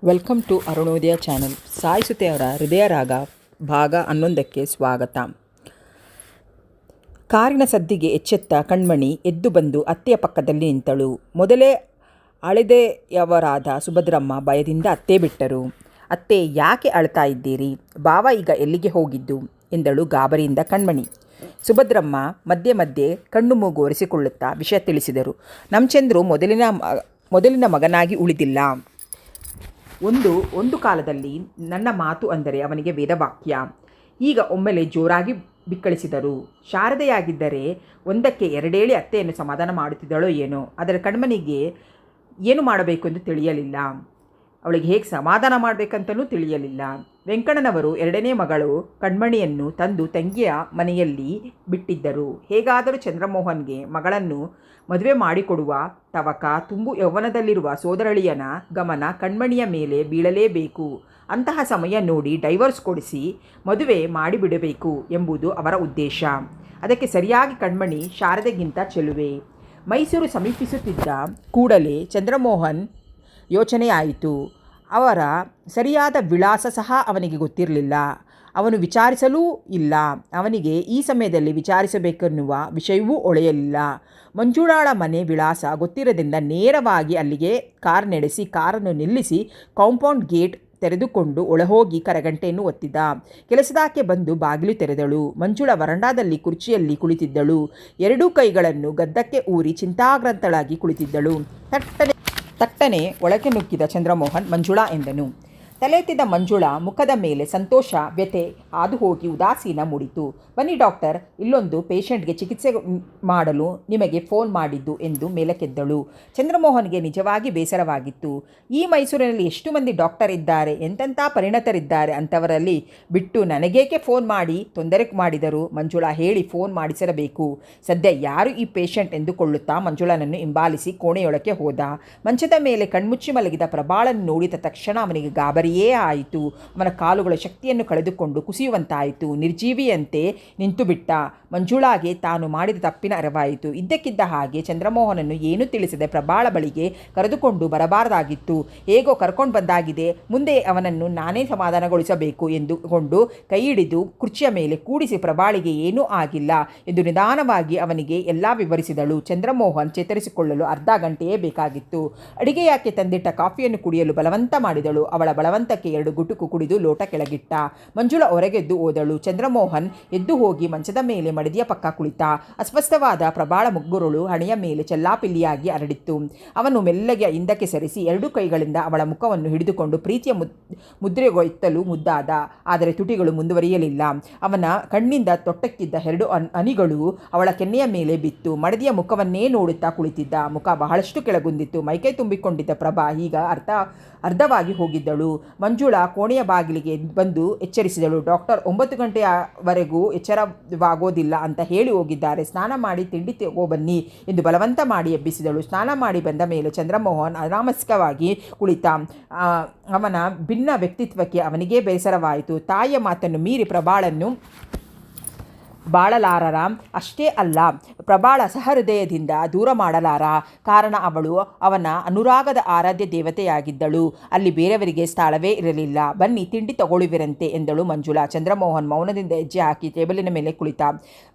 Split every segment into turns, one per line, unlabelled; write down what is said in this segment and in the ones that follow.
Welcome to Arunodaya channel. ಸಾಯಿಸುತ್ತೆ ಅವರ ಹೃದಯ ರಾಗ ಭಾಗ 11ಕ್ಕೆ ಸ್ವಾಗತ. ಕಾರಿನ ಸದ್ದಿಗೆ ಎಚ್ಚೆತ್ತ ಕಣ್ಮಣಿ ಎದ್ದು ಬಂದು ಅತ್ತೆಯ ಪಕ್ಕದಲ್ಲಿ ನಿಂತಳು. ಮೊದಲೇ ಅಳೆದೆಯವರಾದ ಸುಭದ್ರಮ್ಮ ಭಯದಿಂದ ಅತ್ತೆ ಬಿಟ್ಟರು. ಅತ್ತೆ, ಯಾಕೆ ಅಳ್ತಾ ಇದ್ದೀರಿ? ಬಾವ ಈಗ ಎಲ್ಲಿಗೆ ಹೋಗಿದ್ದು ಎಂದಳು ಗಾಬರಿಯಿಂದ ಕಣ್ಮಣಿ. ಸುಭದ್ರಮ್ಮ ಮಧ್ಯೆ ಮಧ್ಯೆ ಕಣ್ಣು ಮೂಗು ಒರೆಸಿಕೊಳ್ಳುತ್ತಾ ವಿಷಯ ತಿಳಿಸಿದರು. ನಮ್ಮ ಚಂದ್ರು ಮೊದಲಿನ ಮಗನಾಗಿ ಉಳಿದಿಲ್ಲ. ಒಂದು ಕಾಲದಲ್ಲಿ ನನ್ನ ಮಾತು ಅಂದರೆ ಅವನಿಗೆ ವೇದವಾಕ್ಯ. ಈಗ ಒಮ್ಮೆಲೆ ಜೋರಾಗಿ ಬಿಕ್ಕಳಿಸಿದರು. ಶಾರದೆಯಾಗಿದ್ದರೆ ಒಂದಕ್ಕೆ ಎರಡೇಳಿ ಅತ್ತೆಯನ್ನು ಸಮಾಧಾನ ಮಾಡುತ್ತಿದ್ದಳೋ ಏನೋ. ಅದರ ಕಣ್ಮನಿಗೆ ಏನು ಮಾಡಬೇಕು ಎಂದು ತಿಳಿಯಲಿಲ್ಲ. ಅವಳಿಗೆ ಹೇಗೆ ಸಮಾಧಾನ ಮಾಡಬೇಕಂತಲೂ ತಿಳಿಯಲಿಲ್ಲ. ವೆಂಕಣ್ಣನವರು ಎರಡನೇ ಮಗಳು ಕಣ್ಮಣಿಯನ್ನು ತಂದು ತಂಗಿಯ ಮನೆಯಲ್ಲಿ ಬಿಟ್ಟಿದ್ದರು. ಹೇಗಾದರೂ ಚಂದ್ರಮೋಹನ್ಗೆ ಮಗಳನ್ನು ಮದುವೆ ಮಾಡಿಕೊಡುವ ತವಕ ತುಂಬು ಯೌವನದಲ್ಲಿರುವ ಸೋದರಳಿಯನ ಗಮನ ಕಣ್ಮಣಿಯ ಮೇಲೆ ಬೀಳಲೇಬೇಕು. ಅಂತಹ ಸಮಯ ನೋಡಿ ಡೈವರ್ಸ್ ಕೊಡಿಸಿ ಮದುವೆ ಮಾಡಿಬಿಡಬೇಕು ಎಂಬುದು ಅವರ ಉದ್ದೇಶ. ಅದಕ್ಕೆ ಸರಿಯಾಗಿ ಕಣ್ಮಣಿ ಶಾರದೆಗಿಂತ ಚೆಲುವೆ. ಮೈಸೂರು ಸಮೀಪಿಸುತ್ತಿದ್ದ ಕೂಡಲೇ ಚಂದ್ರಮೋಹನ್ ಯೋಚನೆಯಾಯಿತು. ಅವರ ಸರಿಯಾದ ವಿಳಾಸ ಸಹ ಅವನಿಗೆ ಗೊತ್ತಿರಲಿಲ್ಲ. ಅವನು ವಿಚಾರಿಸಲೂ ಇಲ್ಲ. ಅವನಿಗೆ ಈ ಸಮಯದಲ್ಲಿ ವಿಚಾರಿಸಬೇಕೆನ್ನುವ ವಿಷಯವೂ ಒಳೆಯಲಿಲ್ಲ. ಮಂಜುಳಾಳ ಮನೆ ವಿಳಾಸ ಗೊತ್ತಿರದಿಂದ ನೇರವಾಗಿ ಅಲ್ಲಿಗೆ ಕಾರ್ ನಡೆಸಿ ಕಾರನ್ನು ನಿಲ್ಲಿಸಿ ಕಾಂಪೌಂಡ್ ಗೇಟ್ ತೆರೆದುಕೊಂಡು ಒಳಹೋಗಿ ಕರಗಂಟೆಯನ್ನು ಒತ್ತಿದ. ಕೆಲಸದಾಕೆ ಬಂದು ಬಾಗಿಲು ತೆರೆದಳು. ಮಂಜುಳ ವರಂಡಾದಲ್ಲಿ ಕುರ್ಚಿಯಲ್ಲಿ ಕುಳಿತಿದ್ದಳು. ಎರಡೂ ಕೈಗಳನ್ನು ಗದ್ದಕ್ಕೆ ಊರಿ ಚಿಂತಾಗ್ರಂಥಳಾಗಿ ಕುಳಿತಿದ್ದಳು. ತಟ್ಟನೆ ಒಳಗೆ ನುಗ್ಗಿದ ಚಂದ್ರಮೋಹನ್ ಮಂಜುಳಾ ಎಂದನು. ತಲೆ ಎತ್ತಿದ ಮಂಜುಳಾ ಮುಖದ ಮೇಲೆ ಸಂತೋಷ, ವ್ಯಥೆ ಹಾದು ಹೋಗಿ ಉದಾಸೀನ ಮೂಡಿತು. ಬನ್ನಿ ಡಾಕ್ಟರ್, ಇಲ್ಲೊಂದು ಪೇಷಂಟ್ಗೆ ಚಿಕಿತ್ಸೆ ಮಾಡಲು ನಿಮಗೆ ಫೋನ್ ಮಾಡಿದ್ದು ಎಂದು ಮೇಲಕ್ಕೆದ್ದಳು. ಚಂದ್ರಮೋಹನ್ಗೆ ನಿಜವಾಗಿ ಬೇಸರವಾಗಿತ್ತು. ಈ ಮೈಸೂರಿನಲ್ಲಿ ಎಷ್ಟು ಮಂದಿ ಡಾಕ್ಟರ್ ಇದ್ದಾರೆ, ಎಂತೆಂಥ ಪರಿಣತರಿದ್ದಾರೆ. ಅಂಥವರಲ್ಲಿ ಬಿಟ್ಟು ನನಗೇಕೆ ಫೋನ್ ಮಾಡಿ ತೊಂದರೆ ಮಾಡಿದರು? ಮಂಜುಳಾ ಹೇಳಿ ಫೋನ್ ಮಾಡಿಸಿರಬೇಕು. ಸದ್ಯ ಯಾರು ಈ ಪೇಷಂಟ್ ಎಂದುಕೊಳ್ಳುತ್ತಾ ಮಂಜುಳನನ್ನು ಹಿಂಬಾಲಿಸಿ ಕೋಣೆಯೊಳಕ್ಕೆ ಹೋದ. ಮಂಚದ ಮೇಲೆ ಕಣ್ಮುಚ್ಚಿ ಮಲಗಿದ ಪ್ರಭಾಳನ್ನು ನೋಡಿದ ತಕ್ಷಣ ಅವನಿಗೆ ಗಾಬರಿಯೇ ಆಯಿತು. ಅವನ ಕಾಲುಗಳ ಶಕ್ತಿಯನ್ನು ಕಳೆದುಕೊಂಡು ಕುಸಿಯುವಂತಾಯಿತು. ನಿರ್ಜೀವಿಯಂತೆ ನಿಂತುಬಿಟ್ಟ. ಮಂಜುಳಾಗೆ ತಾನು ಮಾಡಿದ ತಪ್ಪಿನ ಅರಿವಾಯಿತು. ಇದ್ದಕ್ಕಿದ್ದ ಹಾಗೆ ಚಂದ್ರಮೋಹನನ್ನು ಏನೂ ತಿಳಿಸದೆ ಪ್ರಭಾಳ ಬಳಿಗೆ ಕರೆದುಕೊಂಡು ಬರಬಾರದಾಗಿತ್ತು. ಹೇಗೋ ಕರ್ಕೊಂಡು ಬಂದಾಗಿದೆ, ಮುಂದೆ ಅವನನ್ನು ನಾನೇ ಸಮಾಧಾನಗೊಳಿಸಬೇಕು ಎಂದುಕೊಂಡು ಕೈ ಹಿಡಿದು ಕುರ್ಚಿಯ ಮೇಲೆ ಕೂಡಿಸಿ ಪ್ರಭಾಳಿಗೆ ಏನೂ ಆಗಿಲ್ಲ ಎಂದು ನಿಧಾನವಾಗಿ ಅವನಿಗೆ ಎಲ್ಲ ವಿವರಿಸಿದಳು. ಚಂದ್ರಮೋಹನ್ ಚೇತರಿಸಿಕೊಳ್ಳಲು ಅರ್ಧ ಗಂಟೆಯೇ ಬೇಕಾಗಿತ್ತು. ಅಡಿಗೆಯಾಕೆ ತಂದಿಟ್ಟ ಕಾಫಿಯನ್ನು ಕುಡಿಯಲು ಬಲವಂತ ಮಾಡಿದಳು. ಅವಳ ಬಲವಂತಕ್ಕೆ 2 ಗುಟುಕು ಕುಡಿದು ಲೋಟ ಕೆಳಗಿಟ್ಟ. ಮಂಜುಳಾ ಹೊರಗೆದ್ದು ಹೋದಳು. ಚಂದ್ರಮೋಹನ್ ಎದ್ದು ಹೋಗಿ ಮಂಚದ ಮೇಲೆ ಮಡದಿಯ ಪಕ್ಕ ಕುಳಿತ. ಅಸ್ವಸ್ಥವಾದ ಪ್ರಭಾಳ ಮುಗ್ಗುರುಳು ಹಣೆಯ ಮೇಲೆ ಚೆಲ್ಲಾಪಿಲ್ಲಿಯಾಗಿ ಹರಡಿತ್ತು. ಅವನು ಮೆಲ್ಲಗೆ ಹಿಂದಕ್ಕೆ ಸರಿಸಿ 2 ಕೈಗಳಿಂದ ಅವಳ ಮುಖವನ್ನು ಹಿಡಿದುಕೊಂಡು ಪ್ರೀತಿಯ ಮುದ್ರೆಗೊಯ್ತಲು ಮುದ್ದಾದ. ಆದರೆ ತುಟಿಗಳು ಮುಂದುವರಿಯಲಿಲ್ಲ. ಅವನ ಕಣ್ಣಿಂದ ತೊಟ್ಟಕ್ಕಿದ್ದ 2 ಹನಿಗಳು ಅವಳ ಕೆನ್ನೆಯ ಮೇಲೆ ಬಿತ್ತು. ಮಡದಿಯ ಮುಖವನ್ನೇ ನೋಡುತ್ತಾ ಕುಳಿತಿದ್ದ. ಮುಖ ಬಹಳಷ್ಟು ಕೆಳಗುಂದಿತ್ತು. ಮೈಕೈ ತುಂಬಿಕೊಂಡಿದ್ದ ಪ್ರಭಾ ಈಗ ಅರ್ಧವಾಗಿ ಹೋಗಿದ್ದಳು. ಮಂಜುಳಾ ಕೋಣೆಯ ಬಾಗಿಲಿಗೆ ಬಂದು ಎಚ್ಚರಿಸಿದಳು. ಡಾಕ್ಟರ್ 9 ಗಂಟೆಯವರೆಗೂ ಎಚ್ಚರವಾಗೋದಿಲ್ಲ ಅಂತ ಹೇಳಿ ಹೋಗಿದ್ದಾರೆ. ಸ್ನಾನ ಮಾಡಿ ತಿಂಡಿ ತಗೋಬನ್ನಿ ಎಂದು ಬಲವಂತ ಮಾಡಿ ಎಬ್ಬಿಸಿದಳು. ಸ್ನಾನ ಮಾಡಿ ಬಂದ ಮೇಲೆ ಚಂದ್ರಮೋಹನ್ ಅನಾಮಸ್ಕವಾಗಿ ಕುಳಿತ. ಅವನ ಭಿನ್ನ ವ್ಯಕ್ತಿತ್ವಕ್ಕೆ ಅವನಿಗೇ ಬೇಸರವಾಯಿತು. ತಾಯಿಯ ಮಾತನ್ನು ಮೀರಿ ಪ್ರಭಾಳನ್ನು ಬಾಳಲಾರ. ಅಷ್ಟೇ ಅಲ್ಲ, ಪ್ರಭಾಳ ಸಹೃದಯದಿಂದ ದೂರ ಮಾಡಲಾರ. ಕಾರಣ ಅವಳು ಅವನ ಅನುರಾಗದ ಆರಾಧ್ಯ ದೇವತೆಯಾಗಿದ್ದಳು. ಅಲ್ಲಿ ಬೇರೆಯವರಿಗೆ ಸ್ಥಳವೇ ಇರಲಿಲ್ಲ. ಬನ್ನಿ ತಿಂಡಿ ತಗೊಳ್ಳುವಿರಂತೆ ಎಂದಳು ಮಂಜುಳಾ. ಚಂದ್ರಮೋಹನ್ ಮೌನದಿಂದ ಹೆಜ್ಜೆ ಹಾಕಿ ಟೇಬಲಿನ ಮೇಲೆ ಕುಳಿತ.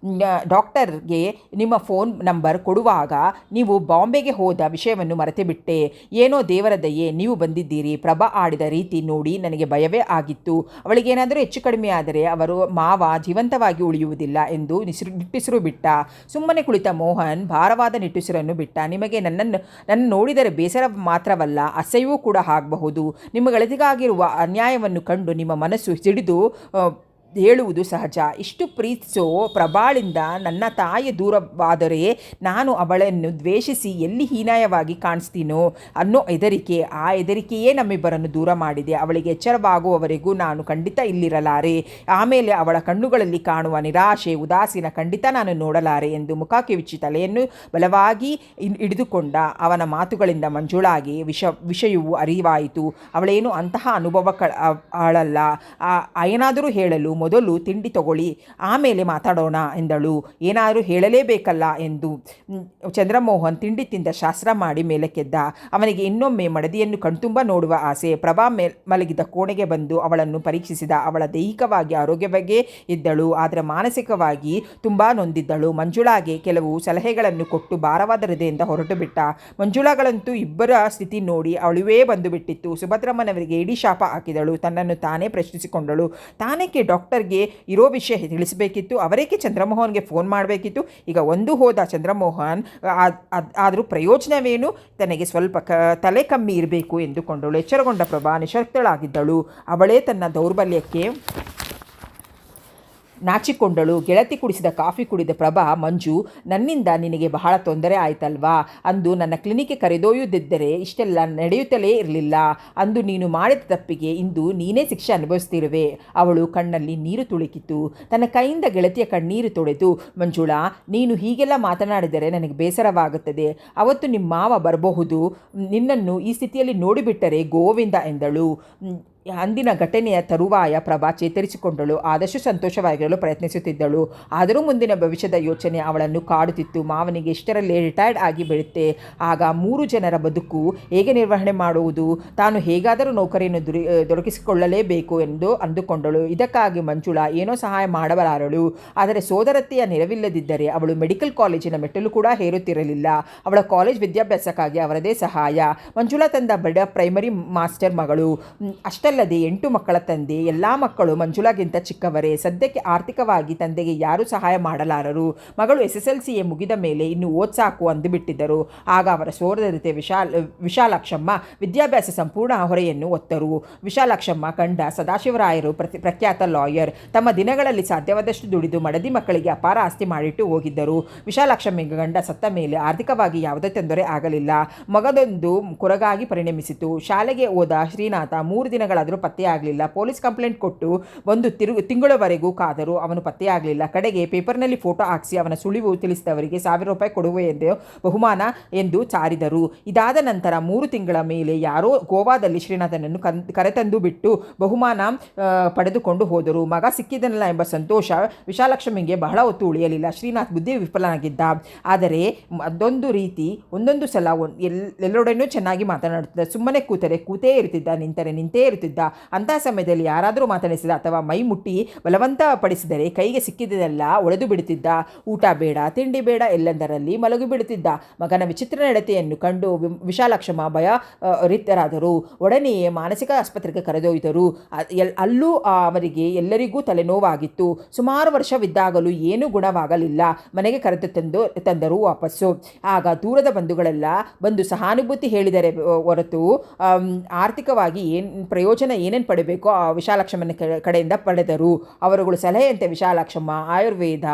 ಡಾಕ್ಟರ್ಗೆ ನಿಮ್ಮ ಫೋನ್ ನಂಬರ್ ಕೊಡುವಾಗ ನೀವು ಬಾಂಬೆಗೆ ಹೋದ ವಿಷಯವನ್ನು ಮರೆತೇ ಬಿಟ್ಟೆ. ಏನೋ ದೇವರ ದಯೆ ನೀವು ಬಂದಿದ್ದೀರಿ. ಪ್ರಭಾ ಆಡಿದ ರೀತಿ ನೋಡಿ ನನಗೆ ಭಯವೇ ಆಗಿತ್ತು. ಅವಳಿಗೇನಾದರೂ ಹೆಚ್ಚು ಕಡಿಮೆ ಆದರೆ ಅವರು ಮಾವ ಜೀವಂತವಾಗಿ ಉಳಿಯುವುದಿಲ್ಲ ಎಂದು ನಿಟ್ಟುಸಿರು ಬಿಟ್ಟ. ಸುಮ್ಮನೆ ಕುಳಿತ ಮೋಹನ್ ಭಾರವಾದ ನಿಟ್ಟುಸಿರನ್ನು ಬಿಟ್ಟ. ನಿಮಗೆ ನನ್ನ ನೋಡಿದರೆ ಬೇಸರ ಮಾತ್ರವಲ್ಲ, ಅಸಹ್ಯವೂ ಕೂಡ ಆಗಬಹುದು. ನಿಮಗಳಿಗಾಗಿರುವ ಅನ್ಯಾಯವನ್ನು ಕಂಡು ನಿಮ್ಮ ಮನಸ್ಸು ಸಿಡಿದು ಹೇಳುವುದು ಸಹಜ. ಇಷ್ಟು ಪ್ರೀತಿಸೋ ಪ್ರಭಾಳಿಂದ ನನ್ನ ತಾಯಿ ದೂರವಾದರೆ ನಾನು ಅವಳನ್ನು ದ್ವೇಷಿಸಿ ಎಲ್ಲಿ ಹೀನಾಯವಾಗಿ ಕಾಣಿಸ್ತೀನೋ ಅನ್ನೋ ಹೆದರಿಕೆ. ಆ ಹೆದರಿಕೆಯೇ ನಮ್ಮಿಬ್ಬರನ್ನು ದೂರ ಮಾಡಿದೆ. ಅವಳಿಗೆ ಎಚ್ಚರವಾಗುವವರೆಗೂ ನಾನು ಖಂಡಿತ ಇಲ್ಲಿರಲಾರೆ. ಆಮೇಲೆ ಅವಳ ಕಣ್ಣುಗಳಲ್ಲಿ ಕಾಣುವ ನಿರಾಶೆ, ಉದಾಸೀನ ಖಂಡಿತ ನಾನು ನೋಡಲಾರೆ ಎಂದು ಮುಖ ಕಿವಿಚಿ ತಲೆಯನ್ನು ಬಲವಾಗಿ ಹಿಡಿದುಕೊಂಡ. ಅವನ ಮಾತುಗಳಿಂದ ಮಂಜುಳಾಗೆ ವಿಷಯವು ಅರಿವಾಯಿತು. ಅವಳೇನು ಅಂತಹ ಅನುಭವ ಆಳಲ್ಲ. ಏನಾದರೂ ಹೇಳಲು ಮೊದಲು ತಿಂಡಿ ತಗೊಳ್ಳಿ, ಆಮೇಲೆ ಮಾತಾಡೋಣ ಎಂದಳು. ಏನಾದರೂ ಹೇಳಲೇಬೇಕಲ್ಲ ಎಂದು ಚಂದ್ರಮೋಹನ್ ತಿಂಡಿ ತಿಂದ ಶಾಸ್ತ್ರ ಮಾಡಿ ಮೇಲಕ್ಕೆದ್ದ. ಅವನಿಗೆ ಇನ್ನೊಮ್ಮೆ ಮಡದಿಯನ್ನು ಕಣ್ತುಂಬ ನೋಡುವ ಆಸೆ. ಪ್ರಭಾ ಮಲಗಿದ ಕೋಣೆಗೆ ಬಂದು ಅವಳನ್ನು ಪರೀಕ್ಷಿಸಿದ. ಅವಳ ದೈಹಿಕವಾಗಿ ಆರೋಗ್ಯವಾಗೇ ಇದ್ದಳು, ಆದರೆ ಮಾನಸಿಕವಾಗಿ ತುಂಬ ನೊಂದಿದ್ದಳು. ಮಂಜುಳಾಗೆ ಕೆಲವು ಸಲಹೆಗಳನ್ನು ಕೊಟ್ಟು ಭಾರವಾದ ಹೃದಯದಿಂದ ಹೊರಟು ಬಿಟ್ಟ. ಮಂಜುಳಾಗಳಂತೂ ಇಬ್ಬರ ಸ್ಥಿತಿ ನೋಡಿ ಅಳುವೇ ಬಂದು ಬಿಟ್ಟಿತ್ತು. ಸುಭದ್ರಮ್ಮನವರಿಗೆ ಇಡೀ ಶಾಪ ಹಾಕಿದಳು. ತನ್ನನ್ನು ತಾನೇ ಪ್ರಶ್ನಿಸಿಕೊಂಡಳು. ತಾನೇಕೆ ಡಾಕ್ಟರ್ಗೆ ಇರೋ ವಿಷಯ ತಿಳಿಸಬೇಕಿತ್ತು, ಅವರೇಕೆ ಚಂದ್ರಮೋಹನ್ಗೆ ಫೋನ್ ಮಾಡಬೇಕಿತ್ತು. ಈಗ ಒಂದು ಹೋದ ಚಂದ್ರಮೋಹನ್, ಆದರೂ ಪ್ರಯೋಜನವೇನು, ತನಗೆ ಸ್ವಲ್ಪ ತಲೆ ಕಮ್ಮಿ ಇರಬೇಕು ಎಂದುಕೊಂಡಳು. ಎಚ್ಚರಗೊಂಡ ಪ್ರಭಾ ನಿಶಕ್ತಳಾಗಿದ್ದಳು. ಅವಳೇ ತನ್ನ ದೌರ್ಬಲ್ಯಕ್ಕೆ ನಾಚಿಕೊಂಡಳು. ಗೆಳತಿ ಕುಡಿಸಿದ ಕಾಫಿ ಕುಡಿದ ಪ್ರಭಾ, ಮಂಜು, ನನ್ನಿಂದ ನಿನಗೆ ಬಹಳ ತೊಂದರೆ ಆಯ್ತಲ್ವಾ? ಅಂದು ನನ್ನ ಕ್ಲಿನಿಕ್ಗೆ ಕರೆದೊಯ್ಯುತ್ತಿದ್ದರೆ ಇಷ್ಟೆಲ್ಲ ನಡೆಯುತ್ತಲೇ ಇರಲಿಲ್ಲ. ಅಂದು ನೀನು ಮಾಡಿದ ತಪ್ಪಿಗೆ ಇಂದು ನೀನೇ ಶಿಕ್ಷೆ ಅನುಭವಿಸ್ತಿರುವೆ. ಅವಳು ಕಣ್ಣಲ್ಲಿ ನೀರು ತುಳುಕಿತು. ತನ್ನ ಕೈಯಿಂದ ಗೆಳತಿಯ ಕಣ್ಣೀರು ತೊಳೆದು, ಮಂಜುಳಾ, ನೀನು ಹೀಗೆಲ್ಲ ಮಾತನಾಡಿದರೆ ನನಗೆ ಬೇಸರವಾಗುತ್ತದೆ. ಅವತ್ತು ನಿಮ್ಮ ಮಾವ ಬರಬಹುದು, ನಿನ್ನನ್ನು ಈ ಸ್ಥಿತಿಯಲ್ಲಿ ನೋಡಿಬಿಟ್ಟರೆ ಗೋವಿಂದ ಎಂದಳು. ಅಂದಿನ ಘಟನೆಯ ತರುವಾಯ ಪ್ರಭಾ ಚೇತರಿಸಿಕೊಂಡಳು. ಆದಷ್ಟು ಸಂತೋಷವಾಗಿರಲು ಪ್ರಯತ್ನಿಸುತ್ತಿದ್ದಳು. ಆದರೂ ಮುಂದಿನ ಭವಿಷ್ಯದ ಯೋಚನೆ ಅವಳನ್ನು ಕಾಡುತ್ತಿತ್ತು. ಮಾವನಿಗೆ ಇಷ್ಟರಲ್ಲೇ ರಿಟೈರ್ಡ್ ಆಗಿ ಬಿಡುತ್ತೆ. ಆಗ 3 ಜನರ ಬದುಕು ಹೇಗೆ ನಿರ್ವಹಣೆ ಮಾಡುವುದು? ತಾನು ಹೇಗಾದರೂ ನೌಕರಿಯನ್ನು ದೊರಕಿಸಿಕೊಳ್ಳಲೇಬೇಕು ಎಂದು ಅಂದುಕೊಂಡಳು. ಇದಕ್ಕಾಗಿ ಮಂಜುಳಾ ಏನೋ ಸಹಾಯ ಮಾಡಬಾರಳು. ಆದರೆ ಸೋದರತ್ತೆಯ ನೆರವಿಲ್ಲದಿದ್ದರೆ ಅವಳು ಮೆಡಿಕಲ್ ಕಾಲೇಜಿನ ಮೆಟ್ಟಲು ಕೂಡ ಹೇರುತ್ತಿರಲಿಲ್ಲ. ಅವಳ ಕಾಲೇಜ್ ವಿದ್ಯಾಭ್ಯಾಸಕ್ಕಾಗಿ ಅವರದೇ ಸಹಾಯ. ಮಂಜುಳಾ ತಂದ ಬಡ ಪ್ರೈಮರಿ ಮಾಸ್ಟರ್ ಮಗಳು. ಅಷ್ಟಲ್ಲದೆ 8 ಮಕ್ಕಳ ತಂದೆ. ಎಲ್ಲ ಮಕ್ಕಳು ಮಂಜುಳಾಗಿಂತ ಚಿಕ್ಕವರೇ. ಸದ್ಯಕ್ಕೆ ಆರ್ಥಿಕವಾಗಿ ತಂದೆಗೆ ಯಾರೂ ಸಹಾಯ ಮಾಡಲಾರರು. ಮಗಳು SSLCಯೇ ಮುಗಿದ ಮೇಲೆ ಇನ್ನು ಓದ್ಸಾಕು ಅಂದುಬಿಟ್ಟಿದ್ದರು. ಆಗ ಅವರ ಸೋದರತೆ ವಿಶಾಲಾಕ್ಷಮ್ಮ ವಿದ್ಯಾಭ್ಯಾಸ ಸಂಪೂರ್ಣ ಹೊರೆಯನ್ನು ಹೊತ್ತರು. ವಿಶಾಲಾಕ್ಷಮ್ಮ ಗಂಡ ಸದಾಶಿವರಾಯರು ಪ್ರಖ್ಯಾತ ಲಾಯರ್. ತಮ್ಮ ದಿನಗಳಲ್ಲಿ ಸಾಧ್ಯವಾದಷ್ಟು ದುಡಿದು ಮಡದಿ ಮಕ್ಕಳಿಗೆ ಅಪಾರ ಆಸ್ತಿ ಮಾಡಿಟ್ಟು ಹೋಗಿದ್ದರು. ವಿಶಾಲಾಕ್ಷಮ್ಮಿಗೆ ಗಂಡ ಸತ್ತ ಮೇಲೆ ಆರ್ಥಿಕವಾಗಿ ಯಾವುದೇ ತೊಂದರೆ ಆಗಲಿಲ್ಲ. ಮಗದೊಂದು ಕೊರಗಾಗಿ ಪರಿಣಮಿಸಿತು. ಶಾಲೆಗೆ ಹೋದ ಶ್ರೀನಾಥ 3 ದಿನಗಳಾದರೂ ಪತ್ತೆಯಾಗಲಿಲ್ಲ. ಪೊಲೀಸ್ ಕಂಪ್ಲೇಂಟ್ ಕೊಟ್ಟು 1 ತಿಂಗಳವರೆಗೂ ಕಾದರೂ ಅವನು ಪತ್ತೆಯಾಗಲಿಲ್ಲ. ಕಡೆಗೆ ಪೇಪರ್ನಲ್ಲಿ ಫೋಟೋ ಹಾಕಿಸಿ ಅವನ ಸುಳಿವು ತಿಳಿಸಿದವರಿಗೆ 1000 ರೂಪಾಯಿ ಕೊಡುವೆ ಎಂದು ಬಹುಮಾನ ಎಂದು ಸಾರಿದರು. ಇದಾದ ನಂತರ 3 ತಿಂಗಳ ಮೇಲೆ ಯಾರೋ ಗೋವಾದಲ್ಲಿ ಶ್ರೀನಾಥನನ್ನು ಕರೆತಂದು ಬಿಟ್ಟು ಬಹುಮಾನ ಪಡೆದುಕೊಂಡು ಹೋದರು. ಮಗ ಸಿಕ್ಕಿದನಲ್ಲ ಎಂಬ ಸಂತೋಷ ವಿಶಾಲಕ್ಷ್ಮಿಗೆ ಬಹಳ ಹೊತ್ತು ಉಳಿಯಲಿಲ್ಲ. ಶ್ರೀನಾಥ್ ಬುದ್ಧಿ ವಿಫಲನಾಗಿದ್ದ. ಆದರೆ ಅದೊಂದು ರೀತಿ ಒಂದೊಂದು ಸಲ ಎಲ್ಲರೊಡನೂ ಚೆನ್ನಾಗಿ ಮಾತನಾಡುತ್ತಿದ್ದ. ಸುಮ್ಮನೆ ಕೂತರೆ ಕೂತೇ ಇರುತ್ತಿದ್ದ, ನಿಂತರೆ ನಿಂತೇ ಇರುತ್ತಿದ್ದ. ಅಂತಹ ಸಮಯದಲ್ಲಿ ಯಾರಾದರೂ ಮಾತನಾಡಿಸಿದ ಅಥವಾ ಮೈ ಮುಟ್ಟಿ ಬಲವಂತ ಪಡಿಸಿದರೆ ಕೈಗೆ ಸಿಕ್ಕಿದ್ದೆಲ್ಲ ಒಡೆದು ಬಿಡುತ್ತಿದ್ದ. ಊಟ ಬೇಡ, ತಿಂಡಿ ಬೇಡ ಎಲ್ಲೆಂದರಲ್ಲಿ ಮಲಗಿ ಬಿಡುತ್ತಿದ್ದ. ಮಗನ ವಿಚಿತ್ರ ನಡತೆಯನ್ನು ಕಂಡು ವಿಶಾಲಾಕ್ಷಮ್ಮ ಭಯರಿತರಾದರು. ಒಡನೆಯೇ ಮಾನಸಿಕ ಆಸ್ಪತ್ರೆಗೆ ಕರೆದೊಯ್ದರು. ಅಲ್ಲೂ ಅವರಿಗೆ ಎಲ್ಲರಿಗೂ ತಲೆನೋವಾಗಿತ್ತು. ಸುಮಾರು ವರ್ಷವಿದ್ದಾಗಲೂ ಏನೂ ಗುಣವಾಗಲಿಲ್ಲ. ಮನೆಗೆ ತಂದರು ವಾಪಸ್ಸು. ಆಗ ದೂರದ ಬಂಧುಗಳೆಲ್ಲ ಬಂದು ಸಹಾನುಭೂತಿ ಹೇಳಿದರೆ ಹೊರತು ಆರ್ಥಿಕವಾಗಿ ಪ್ರಯೋಜನ ಏನೇನು ಪಡೆಬೇಕೋ ಆ ವಿಶಾಲಾಕ್ಷಮ್ಮನ ಕಡೆಯಿಂದ ಪಡೆದರು. ಅವರುಗಳು ಸಲಹೆಯಂತೆ ವಿಶಾಲಾಕ್ಷಮ್ಮ ಆಯುರ್ವೇದ,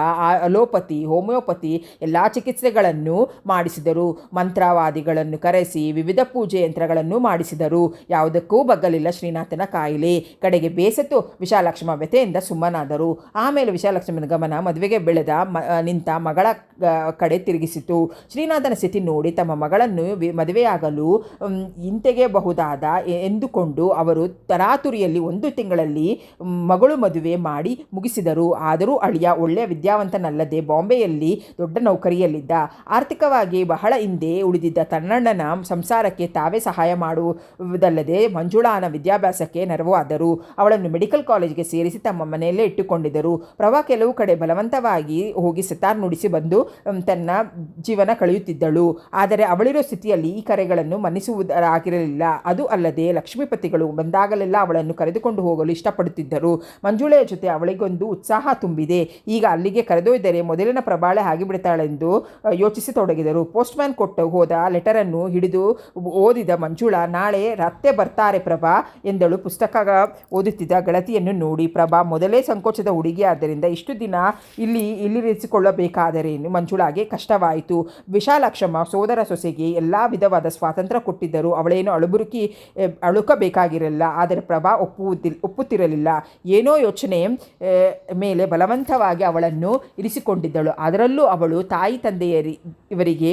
ಅಲೋಪತಿ, ಹೋಮಿಯೋಪತಿ ಎಲ್ಲ ಚಿಕಿತ್ಸೆಗಳನ್ನು ಮಾಡಿಸಿದರು. ಮಂತ್ರವಾದಿಗಳನ್ನು ಕರೆಸಿ ವಿವಿಧ ಪೂಜೆ ಯಂತ್ರಗಳನ್ನು ಮಾಡಿಸಿದರು. ಯಾವುದಕ್ಕೂ ಬಗ್ಗಲಿಲ್ಲ ಶ್ರೀನಾಥನ ಕಾಯಿಲೆ. ಕಡೆಗೆ ಬೇಸತ್ತು ವಿಶಾಲಾಕ್ಷಮ್ಮ ವ್ಯಥೆಯಿಂದ ಸುಮ್ಮನಾದರು. ಆಮೇಲೆ ವಿಶಾಲಾಕ್ಷಮ್ಮನ ಗಮನ ಮದುವೆಗೆ ನಿಂತ ಮಗಳ ಕಡೆ ತಿರುಗಿಸಿತು. ಶ್ರೀನಾಥನ ಸ್ಥಿತಿ ನೋಡಿ ತಮ್ಮ ಮಗಳನ್ನು ಮದುವೆಯಾಗಲು ಹಿಂತೆಗೆಯಬಹುದಾದ ಎಂದುಕೊಂಡು ಅವರು ತರಾತುರಿಯಲ್ಲಿ 1 ತಿಂಗಳಲ್ಲಿ ಮಗಳು ಮದುವೆ ಮಾಡಿ ಮುಗಿಸಿದರು. ಆದರೂ ಅಳಿಯ ಒಳ್ಳೆಯ ವಿದ್ಯಾವಂತನಲ್ಲದೆ ಬಾಂಬೆಯಲ್ಲಿ ದೊಡ್ಡ ನೌಕರಿಯಲ್ಲಿದ್ದ. ಆರ್ಥಿಕವಾಗಿ ಬಹಳ ಹಿಂದೆ ಉಳಿದಿದ್ದ ತನ್ನಣ್ಣನ ಸಂಸಾರಕ್ಕೆ ತಾವೇ ಸಹಾಯ ಮಾಡುವುದಲ್ಲದೆ ಮಂಜುಳಾನ ವಿದ್ಯಾಭ್ಯಾಸಕ್ಕೆ ನೆರವಾದರು. ಅವಳನ್ನು ಮೆಡಿಕಲ್ ಕಾಲೇಜಿಗೆ ಸೇರಿಸಿ ತಮ್ಮ ಮನೆಯಲ್ಲೇ ಇಟ್ಟುಕೊಂಡಿದ್ದರು. ಪ್ರಭಾ ಕೆಲವು ಕಡೆ ಬಲವಂತವಾಗಿ ಹೋಗಿ ಸಿತಾರ್ ನುಡಿಸಿ ಬಂದು ತನ್ನ ಜೀವನ ಕಳೆಯುತ್ತಿದ್ದಳು. ಆದರೆ ಅವಳಿರೋ ಸ್ಥಿತಿಯಲ್ಲಿ ಈ ಕರೆಗಳನ್ನು ಮನ್ನಿಸುವುದಾಗಿರಲಿಲ್ಲ. ಅದು ಅಲ್ಲದೆ ಲಕ್ಷ್ಮೀಪತಿಗಳು ಬಂದಾಗಲೆಲ್ಲ ಅವಳನ್ನು ಕರೆದುಕೊಂಡು ಹೋಗಲು ಇಷ್ಟಪಡುತ್ತಿದ್ದರು. ಮಂಜುಳೆಯ ಜೊತೆ ಅವಳಿಗೊಂದು ಉತ್ಸಾಹ ತುಂಬಿದೆ. ಈಗ ಅಲ್ಲಿಗೆ ಕರೆದೊಯ್ದರೆ ಮೊದಲಿನ ಪ್ರಭಾಳೆ ಆಗಿಬಿಡ್ತಾಳೆಂದು ಯೋಚಿಸತೊಡಗಿದರು. ಪೋಸ್ಟ್ಮ್ಯಾನ್ ಕೊಟ್ಟು ಹೋದ ಲೆಟರನ್ನು ಹಿಡಿದು ಓದಿದ ಮಂಜುಳಾ, ನಾಳೆ ರತ್ತೆ ಬರ್ತಾರೆ ಪ್ರಭಾ ಎಂದಳು ಪುಸ್ತಕ ಓದುತ್ತಿದ್ದ ಗೆಳತಿಯನ್ನು ನೋಡಿ. ಪ್ರಭಾ ಮೊದಲೇ ಸಂಕೋಚದ ಹುಡುಗಿ ಆದ್ದರಿಂದ ಇಷ್ಟು ದಿನ ಇಲ್ಲಿರಿಸಿಕೊಳ್ಳಬೇಕಾದರೇನು ಮಂಜುಳಾಗೆ ಕಷ್ಟವಾಯಿತು. ವಿಶಾಲಾಕ್ಷಮ್ಮ ಸೋದರ ಸೊಸೆಗೆ ಎಲ್ಲ ವಿಧವಾದ ಸ್ವಾತಂತ್ರ್ಯ ಕೊಟ್ಟಿದ್ದರು. ಅವಳೇನು ಅಳುಕಬೇಕಾಗಿರಲಿಲ್ಲ. ಆದರೆ ಪ್ರಭಾ ಒಪ್ಪುತ್ತಿರಲಿಲ್ಲ. ಏನೋ ಯೋಚನೆ ಮೇಲೆ ಬಲವಂತವಾಗಿ ಅವಳನ್ನು ಇರಿಸಿಕೊಂಡಿದ್ದಳು. ಅದರಲ್ಲೂ ಅವಳು ತಾಯಿ ತಂದೆಯವರಿಗೆ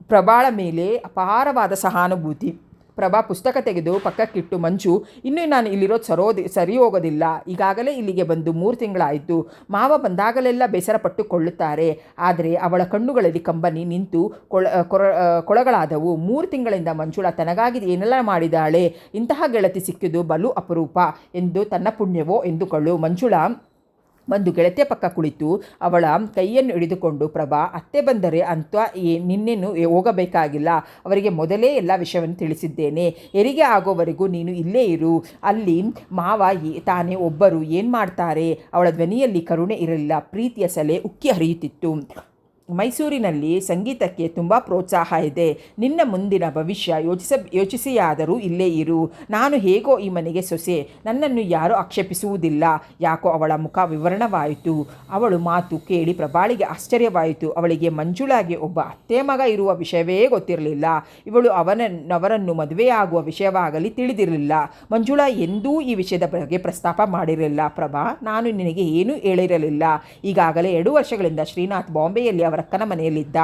ಪ್ರಭಾಳ ಮೇಲೆ ಅಪಾರವಾದ ಸಹಾನುಭೂತಿ. ಪ್ರಭಾ ಪುಸ್ತಕ ತೆಗೆದು ಪಕ್ಕಕ್ಕಿಟ್ಟು, ಮಂಜು, ಇನ್ನೂ ನಾನು ಇಲ್ಲಿರೋದು ಸರಿ ಹೋಗೋದಿಲ್ಲ. ಈಗಾಗಲೇ ಇಲ್ಲಿಗೆ ಬಂದು 3 ತಿಂಗಳಾಯಿತು. ಮಾವ ಬಂದಾಗಲೆಲ್ಲ ಬೇಸರಪಟ್ಟುಕೊಳ್ಳುತ್ತಾರೆ. ಆದರೆ ಅವಳ ಕಣ್ಣುಗಳಲ್ಲಿ ಕಂಬನಿ ನಿಂತು ಕೊಳಗಳಾದವು. 3 ತಿಂಗಳಿಂದ ಮಂಜುಳಾ ತನಗಾಗಿ ಏನೆಲ್ಲ ಮಾಡಿದಾಳೆ. ಇಂತಹ ಗೆಳತಿ ಸಿಕ್ಕಿದ್ದು ಬಲು ಅಪರೂಪ ಎಂದು ತನ್ನ ಪುಣ್ಯವೋ ಎಂದುಕೊಳ್ಳು. ಮಂಜುಳಾ ಒಂದು ಗೆಳತಿಯ ಪಕ್ಕ ಕುಳಿತು ಅವಳ ಕೈಯನ್ನು ಹಿಡಿದುಕೊಂಡು, ಪ್ರಭಾ, ಅತ್ತೆ ಬಂದರೆ ಅಂತ ನಿನ್ನೇನು ಹೋಗಬೇಕಾಗಿಲ್ಲ. ಅವರಿಗೆ ಮೊದಲೇ ಎಲ್ಲ ವಿಷಯವನ್ನು ತಿಳಿಸಿದ್ದೇನೆ. ಹೆರಿಗೆ ಆಗೋವರೆಗೂ ನೀನು ಇಲ್ಲೇ ಇರು. ಅಲ್ಲಿ ಮಾವ ತಾನೇ ಒಬ್ಬರು ಏನು ಮಾಡ್ತಾರೆ. ಅವಳ ಧ್ವನಿಯಲ್ಲಿ ಕರುಣೆ ಇರಲಿಲ್ಲ, ಪ್ರೀತಿಯ ಸೆಲೆ ಉಕ್ಕಿ ಹರಿಯುತ್ತಿತ್ತು. ಮೈಸೂರಿನಲ್ಲಿ ಸಂಗೀತಕ್ಕೆ ತುಂಬ ಪ್ರೋತ್ಸಾಹ ಇದೆ. ನಿನ್ನ ಮುಂದಿನ ಭವಿಷ್ಯ ಯೋಚಿಸಿಯಾದರೂ ಇಲ್ಲೇ ಇರು. ನಾನು ಹೇಗೋ ಈ ಮನೆಗೆ ಸೊಸೆ. ನನ್ನನ್ನು ಯಾರೂ ಆಕ್ಷೇಪಿಸುವುದಿಲ್ಲ. ಯಾಕೋ ಅವಳ ಮುಖ ವಿವರಣವಾಯಿತು. ಅವಳು ಮಾತು ಕೇಳಿ ಪ್ರಭಾಳಿಗೆ ಆಶ್ಚರ್ಯವಾಯಿತು. ಅವಳಿಗೆ ಮಂಜುಳಾಗೆ ಒಬ್ಬ ಅತ್ತೆ ಮಗ ಇರುವ ವಿಷಯವೇ ಗೊತ್ತಿರಲಿಲ್ಲ. ಇವಳು ಅವರನ್ನು ಮದುವೆಯಾಗುವ ವಿಷಯವಾಗಲಿ ತಿಳಿದಿರಲಿಲ್ಲ. ಮಂಜುಳಾ ಎಂದೂ ಈ ವಿಷಯದ ಬಗ್ಗೆ ಪ್ರಸ್ತಾಪ ಮಾಡಿರಲಿಲ್ಲ. ಪ್ರಭಾ, ನಾನು ನಿನಗೆ ಏನೂ ಹೇಳಿರಲಿಲ್ಲ. ಈಗಾಗಲೇ 2 ವರ್ಷಗಳಿಂದ ಶ್ರೀನಾಥ್ ಬಾಂಬೆಯಲ್ಲಿ ಅವರ ಅಕ್ಕನ ಮನೆಯಲ್ಲಿದ್ದ.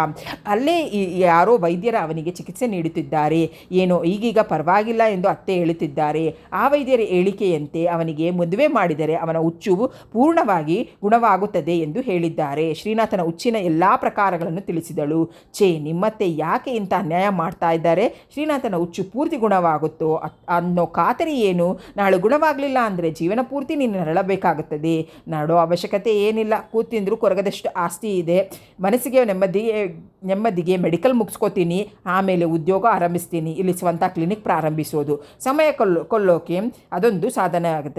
ಅಲ್ಲೇ ಯಾರೋ ವೈದ್ಯರ ಅವನಿಗೆ ಚಿಕಿತ್ಸೆ ನೀಡುತ್ತಿದ್ದಾರೆ. ಏನೋ ಈಗೀಗ ಪರವಾಗಿಲ್ಲ ಎಂದು ಅತ್ತೆ ಹೇಳುತ್ತಿದ್ದಾರೆ. ಆ ವೈದ್ಯರ ಹೇಳಿಕೆಯಂತೆ ಅವನಿಗೆ ಮದುವೆ ಮಾಡಿದರೆ ಅವನ ಹುಚ್ಚು ಪೂರ್ಣವಾಗಿ ಗುಣವಾಗುತ್ತದೆ ಎಂದು ಹೇಳಿದ್ದಾರೆ. ಶ್ರೀನಾಥನ ಹುಚ್ಚಿನ ಎಲ್ಲ ಪ್ರಕಾರಗಳನ್ನು ತಿಳಿಸಿದಳು. ನಿಮ್ಮತ್ತೆ ಯಾಕೆ ಇಂಥ ಅನ್ಯಾಯ ಮಾಡ್ತಾ ಇದ್ದಾರೆ? ಶ್ರೀನಾಥನ ಹುಚ್ಚು ಪೂರ್ತಿ ಗುಣವಾಗುತ್ತೋ ಅನ್ನೋ ಖಾತರಿ ಏನು? ನಾಳೆ ಗುಣವಾಗಲಿಲ್ಲ ಅಂದರೆ ಜೀವನ ಪೂರ್ತಿ ನೀನು ನರಳಬೇಕಾಗುತ್ತದೆ. ನಡೋ ಅವಶ್ಯಕತೆ ಏನಿಲ್ಲ. ಕೂತಿಂದ್ರೂ ಕೊರಗದಷ್ಟು ಆಸ್ತಿ ಇದೆ. ಮನಸ್ಸಿಗೆ ನೆಮ್ಮದಿಗೆ ಮೆಡಿಕಲ್ ಮುಗಿಸ್ಕೋತೀನಿ. ಆಮೇಲೆ ಉದ್ಯೋಗ ಆರಂಭಿಸ್ತೀನಿ. ಇಲ್ಲಿ ಸ್ವಂತ ಕ್ಲಿನಿಕ್ ಪ್ರಾರಂಭಿಸೋದು. ಸಮಯ ಕೊಲ್ಲೋಕೆ ಅದೊಂದು ಸಾಧನೆ ಆಗುತ್ತೆ.